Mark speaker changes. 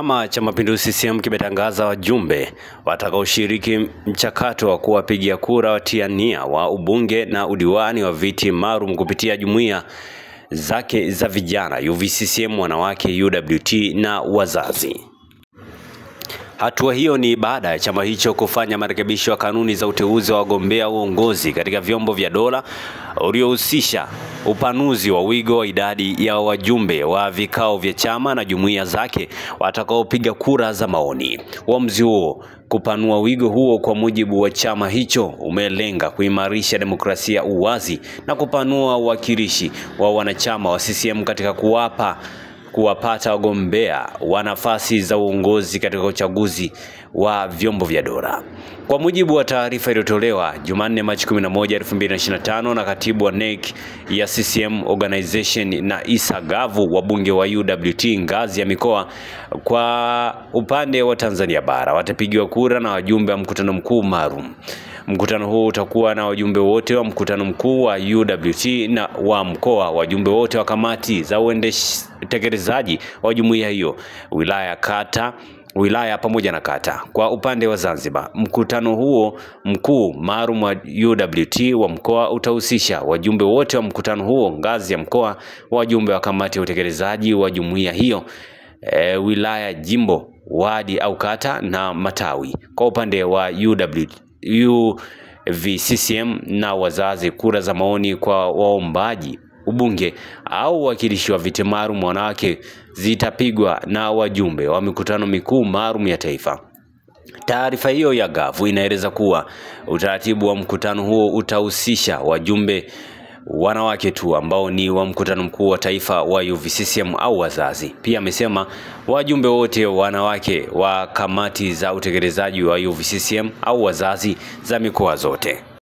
Speaker 1: Chama cha Mapinduzi CCM kimetangaza wajumbe watakaoshiriki mchakato wa kuwapigia kura watiania wa ubunge na udiwani wa viti maalum kupitia jumuiya zake za vijana UVCCM, wanawake, UWT na wazazi. Hatua hiyo ni baada ya chama hicho kufanya marekebisho ya kanuni za uteuzi wa wagombea uongozi katika vyombo vya dola uliohusisha upanuzi wa wigo wa idadi ya wajumbe wa vikao vya chama na jumuiya zake watakaopiga kura za maoni. Uamuzi huo kupanua wigo huo kwa mujibu wa chama hicho umelenga kuimarisha demokrasia, uwazi na kupanua uwakilishi wa wanachama wa CCM katika kuwapata wagombea wa nafasi za uongozi katika uchaguzi wa vyombo vya dola. Kwa mujibu wa taarifa iliyotolewa Jumanne Machi 11, 2025 na katibu wa NEC ya CCM Organization na Isa Gavu, wabunge wa UWT ngazi ya mikoa kwa upande wa Tanzania bara watapigiwa kura na wajumbe wa mkutano mkuu maalum. Mkutano huu utakuwa na wajumbe wote wa mkutano mkuu wa UWT na wa mkoa, wajumbe wote wa kamati za utekelezaji wa jumuiya hiyo, wilaya pamoja na kata. Kwa upande wa Zanzibar, mkutano huo mkuu maalum wa UWT wa mkoa utahusisha wajumbe wote wa mkutano huo ngazi ya mkoa, wajumbe wa kamati ya utekelezaji wa jumuiya hiyo, wilaya, jimbo, wadi au kata na matawi. Kwa upande wa UVCCM na wazazi, kura za maoni kwa waombaji ubunge au wakilishi wa viti maalum wanawake zitapigwa na wajumbe wa mikutano mikuu maalum ya taifa. Taarifa hiyo ya Gavu inaeleza kuwa utaratibu wa mkutano huo utahusisha wajumbe wanawake tu ambao ni wa mkutano mkuu wa taifa wa UVCCM au wazazi. Pia amesema wajumbe wote wanawake wa kamati za utekelezaji wa UVCCM au wazazi za mikoa zote.